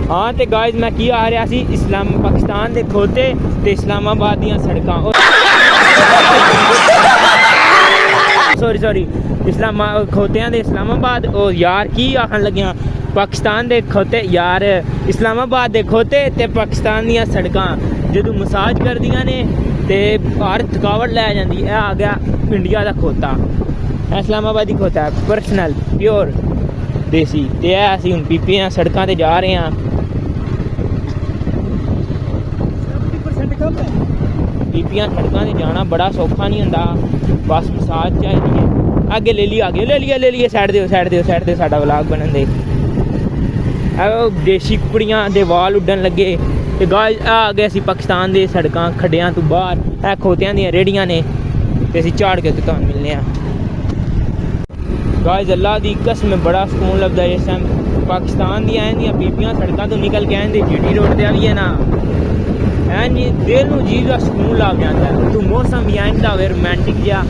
हाँ तो गाइस मैं की आ रहा सी इस्लाम पाकिस्तान के खोते ते इस्लामाबाद दी सड़कां सॉरी खोतियां दे इस्लामाबाद ओ यार की आखन लग्या पाकिस्तान दे खोते यार इस्लामाबाद दे खोते ते पाकिस्तान दी सड़कां जदों मसाज करदियां ने ते हर थकावट लै जांदी। ए आ गया इंडिया दा खोता, इस्लामाबादी खोता है पर्सनल प्योर देसी। ते असीं हुण पीपियां सड़कां ते जा रहे हैं। पीपियां सड़कां ते जाना बड़ा सौखा नहीं हुंदा, बस मसाज चाहिदी है। आगे ले लिए साइड दे साडा व्लॉग बनन दे। देसी कुकड़ियां दे वाल उड्डन लगे। ते गाइस आ गए असीं पाकिस्तान दे सड़कां खड्डियां तो बाहर। ए खोतियां दियां रेहड़ियां ने ते असीं झाड़ के तुहानूं मिलने आं। गाइस अल्लाह दी कसम बड़ा सुकून लगदा है इस टाइम पाकिस्तान दी आंदियां पीपियां सड़कां तो निकल के आंदे जीटी रोड ते आइए ना जी दिल नूं जीव दा सुकून लग जाता है। तू मौसम भी आंदा होवे रोमांटिक जिहा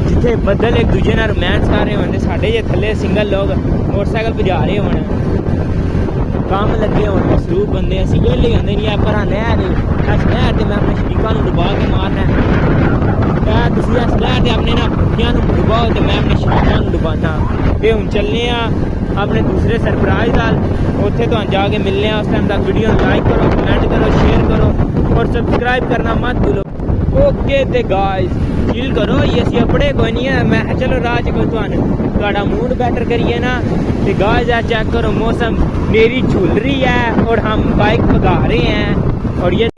जिथे बदल एक दूजे नाल रोमांस कर रहे होंदे, साडे जे थल्ले सिंगल लोग मोटरसाइकिल भजा रहे होण, काम लगे होण, मसरूफ बंदे असीं वेले होंदे नहीं। पर नहर इस नहर ते मैं अपने शरीकां नूं डुबा के मारना है। तुसीं इस नहर ते अपने ना भुखियां नूं डुबाओ ते मैं अपने शरीकां नूं डुबाना। ते हुण चलने आं अपने दूसरे सरप्राइज नाल, उत्थे तुहानूं जाके मिलने आं। उस टाइम तक वीडियो लाइक करो, कमेंट करो, शेयर करो और सब्सक्राइब करना मत भूलो। ओके ते गाइस चिल करो, ये असीं अपने कोई नहीं है। मैं चलो राह च कोई तुहाड़ा मूड बेटर करिए ना। ते गाइस यार चेक करो मौसम, मेरी झूल रही है और हम बाइक भगा रहे हैं। और ये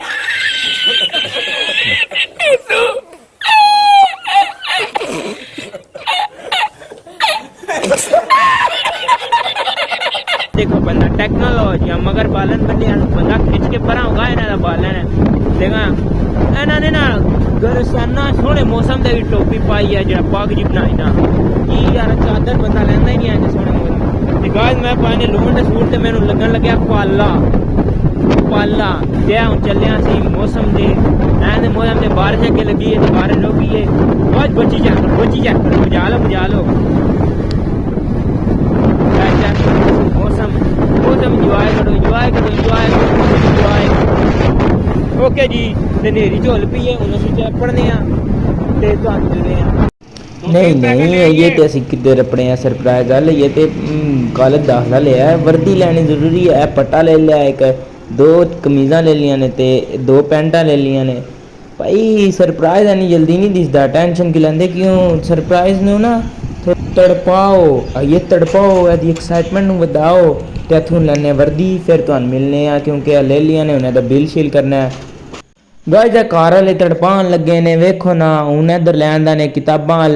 देखो बंदा टेक्नोलॉजी मगर बालन बने बंदा खिंच के परा होगा इन्हों का बालन है। देखा इन्होंने ना गरसाना सोहने मौसम से भी टोपी पाई है जो पग जी बनाई ना कि यार चादर बंदा लेंदा ही नहीं है सोहने मौसम। गाइस मैं पाने लोन के सूट तो मैंने लगन लग्या पाला ते हूँ चलिया असी मौसम के ऐन मौसम से बारिश अगे लगी है तो बारिश रोकी है। बहुत बची चैक करो बजा लो मौसम इंजॉय करो। ओके जी ते नेरी झोल पी है उन्हें सोचा पढ़ने ते तुहानूं जुड़े नहीं ये तो असीं किधर अपने सरप्राइज आ लिए ते गलत दाखला लिया। वर्दी लैनी जरूरी है, पट्टा ले लिया, एक दो कमीज़ां ले लिया ने ते दो पैंटां ले लिया ने। भाई सरप्राइज इन्नी जल्दी नहीं दिसदा, टेंशन की लैंदे क्यों? सरप्राइज नूं ना तड़पाओ, ये तड़पाओ, यदि एक्साइटमेंट नूं वधाओ ते इत्थों लैने वर्दी फिर तुहानूं मिलने आ क्योंकि ले लिया ने उन्हें दा बिल शील करना है। गाइस कार वाले तड़पान लगे ने वेखो ना, हूँ इधर लैंदा ने किताबां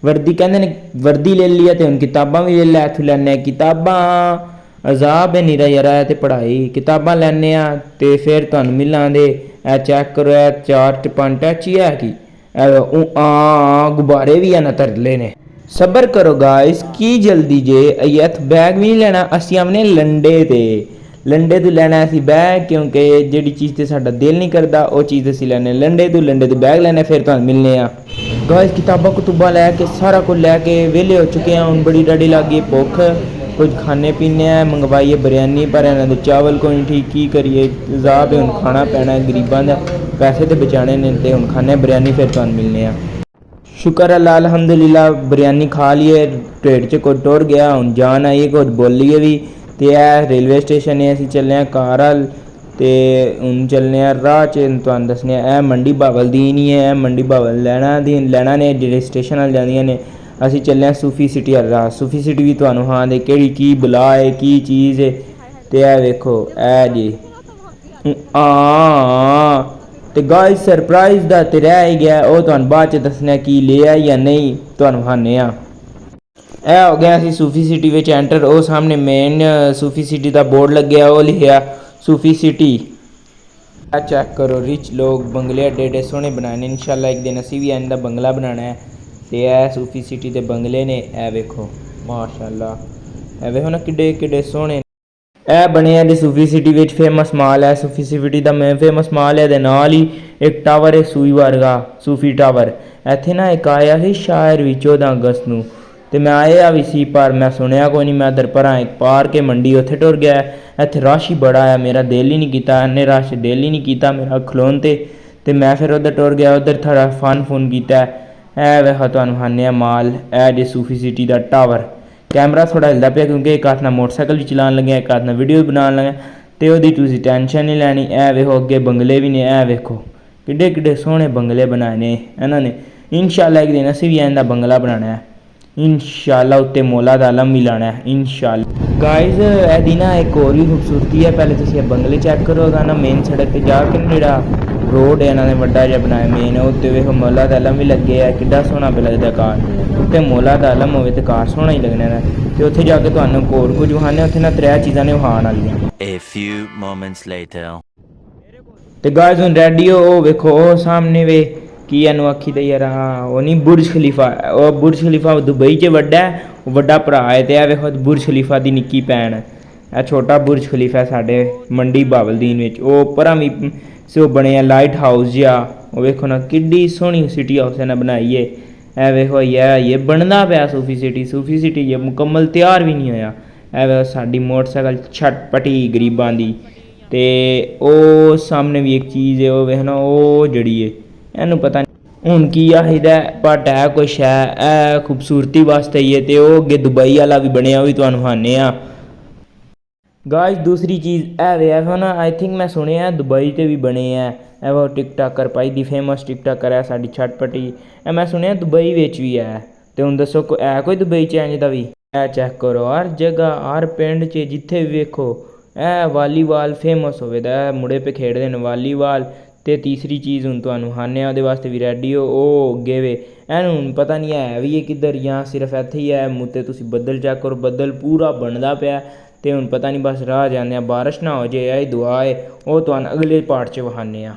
वर्दी कहते ने वर्दी ले लिया तो हूँ किताबां भी ले लै। इत्थों लैने किताबां अजाब है नीरा यार ते पढ़ाई किताबां लैने ते फिर तुहानूं मिलां दे। ए चेक करो ए 4 टच ही है कि गुब्बारे भी है ना तरले ने। सबर करो गाइस की जल्दी जे यथ बैग भी नहीं लेना असीं अपने लंडे तो लैना असीं बैग क्योंकि जिहड़ी चीज़ ते साडा दिल नहीं करता वो चीज़ असीं लैने लंडे तो बैग लैने फिर तुहानूं मिलने आ। गाइस किताबां कुतुबां लैके सारा कुछ लैके वेले हो चुके हैं। हुण बड़ी डाडी लग गई भुख, कुछ खाने पीने मंगवाइए बिरयानी पर इन्हां दे चावल कोई नहीं ठीक की करिए अजाब है। हुण खाना पैना गरीबां दा पैसे तो बचाने ने ते हुण खाने बिरयानी फिर तुहानूं मिलने आ। शुक्र अल्लाह अल्हम्दुलिल्लाह बिरयानी खा लिए, ढेड च कोई टुर गया, हुण जान आई कुछ बोलिए भी। तो रेलवे स्टेशन है असीं चलने कार वाल ते हुण चलने राह च तुहानूं दस्सने ए मंडी बावल दी नहीं है, मंडी बावल लैना ने जेह्ड़े स्टेशन वाल जांदियां ने। असीं चलने सूफी सिटी आह्ली राह, सूफी सिटी भी तुहानूं हाँ दे केह्ड़ी की बला है की चीज़ है ते वेखो ए जी ते गाइस सरप्राइज दा ते रह ही गया वो तुहानूं बाद च दस्सने की लिया या नहीं तुहानूं खाने आ। ए हो गया असीं सूफी सिटी विच एंटर, वो सामने मेन सूफी सिटी का बोर्ड लग्या वो लिखिया सूफी सिटी। चेक करो रिच लोग बंगले एडे सोहने बनाए ने, इंशाल्लाह एक दिन असीं भी इंदा बंगला बनाना है। ते ए सूफी सिटी के बंगले ने ए वेखो माशाल्लाह ए वेखो ना किड्डे सोहने। ए बने दे सूफी सिटी विच फेमस माल है, सूफी सिटी का मेन फेमस माल है। नाल ही एक टावर है सूई वर्गा सूफी टावर। इत्थे ना एक आया ही शायर भी 14 अगस्त नूं ਤੇ ਮੈਂ ਆਇਆ ਵੀ ਸੀ ਪਰ ਮੈਂ ਸੁਣਿਆ ਕੋਈ ਨਹੀਂ। ਮੈਂ ਇੱਧਰ ਪਰਾਂ ਇੱਕ ਪਾਰ ਕੇ ਮੰਡੀ ਉੱਥੇ ਟੁਰ ਗਿਆ। ਇੱਥੇ ਰਸ਼ ਹੀ ਬੜਾ ਆ, ਮੇਰਾ ਦਿਲ ਹੀ ਨਹੀਂ ਕੀਤਾ, ਇੰਨੇ ਰਸ਼ ਦਿਲ ਹੀ ਨਹੀਂ ਕੀਤਾ ਮੇਰਾ ਖਲੋਣ ਤੇ ਮੈਂ ਫਿਰ ਉੱਧਰ ਟੁਰ ਗਿਆ। ਉੱਧਰ ਥੋੜ੍ਹਾ ਫਨ ਕੀਤਾ। ਇਹ ਵੇਖੋ ਤੁਹਾਨੂੰ ਖਾਨੇ ਮਾਲ, ਇਹ ਜੇ ਸੂਫੀ ਸਿਟੀ ਦਾ ਟਾਵਰ। ਕੈਮਰਾ ਥੋੜ੍ਹਾ ਹਿਲਦਾ ਪਿਆ ਕਿਉਂਕਿ ਇੱਕ ਹੱਥ ਨਾਲ ਮੋਟਰਸਾਈਕਲ ਵੀ ਚਲਾਉਣ ਲੱਗਿਆ, ਇੱਕ ਹੱਥ ਨਾਲ ਵੀਡੀਓ ਵੀ ਬਣਾਉਣ ਲੱਗਿਆ, ਤੇ ਉਹਦੀ ਤੁਸੀਂ ਟੈਨਸ਼ਨ ਨਹੀਂ ਲੈਣੀ। ਇਹ ਵੇਖੋ ਅੱਗੇ ਬੰਗਲੇ ਵੀ ਨੇ, ਇਹ ਵੇਖੋ ਕਿੱਡੇ ਕਿੱਡੇ ਸੋਹਣੇ ਬੰਗਲੇ ਬਣਾਏ ਨੇ ਇਹਨਾਂ ਨੇ। ਇਨਸ਼ਾਅੱਲਾ ਇੱਕ ਦਿਨ ਅਸੀਂ ਵੀ ਇਹਦਾ ਬੰਗਲਾ ਬਣਾਉਣਾ ਹੈ, ਇਨਸ਼ਾਅੱਲਾ ਉੱਤੇ ਮੌਲਾ ਦਾ ਆਲਮ ਵੀ ਲਾਣਾ ਹੈ ਇਨਸ਼ਾਅੱਲਾ। ਗਾਇਜ਼ ਇਹਦੀ ਨਾ ਇੱਕ ਹੋਰ ਵੀ ਖੂਬਸੂਰਤੀ ਹੈ। ਪਹਿਲੇ ਤੁਸੀਂ ਇਹ ਬੰਗਲੇ ਚੈੱਕ ਕਰੋਗਾ ਨਾ, ਮੇਨ ਸੜਕ 'ਤੇ ਜਾ ਕੇ ਜਿਹੜਾ ਰੋਡ ਹੈ ਇਹਨਾਂ ਨੇ ਵੱਡਾ ਜਿਹਾ ਬਣਾਇਆ ਮੇਨ, ਉੱਤੇ ਵੇਖੋ ਮੌਲਾ ਦਾ ਆਲਮ ਵੀ ਲੱਗੇ ਆ। ਕਿੱਡਾ ਸੋਹਣਾ ਪਿਆ ਲੱਗਦਾ ਕਾਰ ਉੱਤੇ ਮੌਲਾ ਦਾ ਆਲਮ ਹੋਵੇ ਤੇ ਕਾਰ ਸੋਹਣਾ ਹੀ ਲੱਗਣਾ ਹੈ। ਤੇ ਉੱਥੇ ਜਾ ਕੇ ਤੁਹਾਨੂੰ ਹੋਰ ਕੁਝ ਵਿਖਾਉਂਦੇ, ਉੱਥੇ ਨਾ 3 ਚੀਜ਼ਾਂ ਨੇ ਵਿਖਾਉਣ ਵਾਲੀਆਂ। A few moments later. ਤੇ ਗਾਇਜ਼ ਹੁਣ ਰੈਡੀਓ ਉਹ ਵੇਖੋ ਉਹ ਸਾਹਮਣੇ ਵੇ ਕੀ ਇਹਨੂੰ ਆਖੀ ਤੇ ਯਾਰ, ਹਾਂ ਉਹ ਨਹੀਂ ਬੁਰਜ ਖਲੀਫਾ। ਉਹ ਬੁਰਜ ਖਲੀਫਾ ਦੁਬਈ 'ਚ ਵੱਡਾ ਹੈ, ਉਹ ਵੱਡਾ ਭਰਾ ਹੈ। ਤੇ ਇਹ ਵੇਖੋ ਬੁਰਜ ਖਲੀਫਾ ਦੀ ਨਿੱਕੀ ਭੈਣ, ਇਹ ਛੋਟਾ ਬੁਰਜ ਖਲੀਫਾ ਸਾਡੇ ਮੰਡੀ ਬਾਵਲਦੀਨ ਵਿੱਚ। ਉਹ ਪਰਾਂ ਵੀ ਸੋ ਬਣਿਆ ਲਾਈਟ ਹਾਊਸ ਜਿਹਾ, ਉਹ ਵੇਖੋ ਨਾ ਕਿੱਡੀ ਸੋਹਣੀ ਸਿਟੀ ਹਾਊਸ ਇਹਨਾਂ ਬਣਾਈ ਹੈ। ਇਹ ਵੇਖੋ ਇਹ ਬਣਦਾ ਪਿਆ ਸੂਫੀ ਸਿਟੀ ਇਹ ਮੁਕੰਮਲ ਤਿਆਰ ਵੀ ਨਹੀਂ ਹੋਇਆ। ਇਹ ਵੇਖੋ ਸਾਡੀ ਮੋਟਰਸਾਈਕਲ ਛਟਪਟੀ ਗਰੀਬਾਂ ਦੀ। ਤੇ ਉਹ ਸਾਹਮਣੇ ਵੀ ਇੱਕ ਚੀਜ਼ ਹੈ, ਉਹ ਵੇਖਣਾ ਉਹ ਜਿਹੜੀ ਹੈ ਇਹਨੂੰ ਪਤਾ ਨਹੀਂ ਹੁਣ ਕੀ ਆਖੀਦਾ, ਬਟ ਹੈ ਕੁਛ ਹੈ, ਇਹ ਖੂਬਸੂਰਤੀ ਵਾਸਤੇ ਹੀ ਹੈ। ਤੇ ਉਹ ਅੱਗੇ ਦੁਬਈ ਵਾਲਾ ਵੀ ਬਣਿਆ, ਉਹ ਵੀ ਤੁਹਾਨੂੰ ਖਾਣੇ ਆ। ਗਾਇਜ਼ ਦੂਸਰੀ ਚੀਜ਼ ਇਹ ਵੇਖੋ ਨਾ, ਆਈ ਥਿੰਕ ਮੈਂ ਸੁਣਿਆ ਦੁਬਈ 'ਤੇ ਵੀ ਬਣੇ ਹੈ। ਇਹ ਉਹ ਟਿਕਟਾਕਰ ਪਾਈ ਦੀ ਫੇਮਸ ਟਿਕਟਾਕਰ ਹੈ ਸਾਡੀ ਛਟਪਟੀ, ਇਹ ਮੈਂ ਸੁਣਿਆ ਦੁਬਈ ਵਿੱਚ ਵੀ ਹੈ। ਤੇ ਹੁਣ ਦੱਸੋ ਕੋਈ ਦੁਬਈ 'ਚ ਇੰਝ ਦਾ ਵੀ? ਇਹ ਚੈੱਕ ਕਰੋ ਹਰ ਜਗ੍ਹਾ ਹਰ ਪਿੰਡ 'ਚ ਜਿੱਥੇ ਵੀ ਵੇਖੋ ਇਹ ਵਾਲੀਬਾਲ ਫੇਮਸ ਹੋਵੇਦਾ, ਮੁੰਡੇ ਪੇ ਖੇਡਦੇ ਨੇ ਵਾਲੀਬਾਲ। ਤੇ ਤੀਸਰੀ ਚੀਜ਼ ਹੁਣ ਤੁਹਾਨੂੰ ਖਾਣੇ ਉਹਦੇ ਵਾਸਤੇ ਵੀ ਰੈਡੀਓ ਉਹ ਅੱਗੇ ਵੇ। ਇਹਨੂੰ ਹੁਣ ਪਤਾ ਨਹੀਂ ਹੈ ਵੀ ਇਹ ਕਿੱਧਰ ਜਾਂ ਸਿਰਫ ਇੱਥੇ ਹੀ ਹੈ ਮੂੰਹ 'ਤੇ ਤੁਸੀਂ ਬੱਦਲ ਚੈੱਕ ਕਰੋ, ਬੱਦਲ ਪੂਰਾ ਬਣਦਾ ਪਿਆ। ਤੇ ਹੁਣ ਪਤਾ ਨਹੀਂ ਬਸ ਰਾਹ ਜਾਂਦੇ ਆ, ਬਾਰਿਸ਼ ਨਾ ਹੋ ਜਾਏ, ਇਹ ਦੁਆ ਹੈ। ਉਹ ਤੁਹਾਨੂੰ ਅਗਲੇ ਪਾਰਟ 'ਚ ਵਿਖਾਉਂਦੇ ਆ।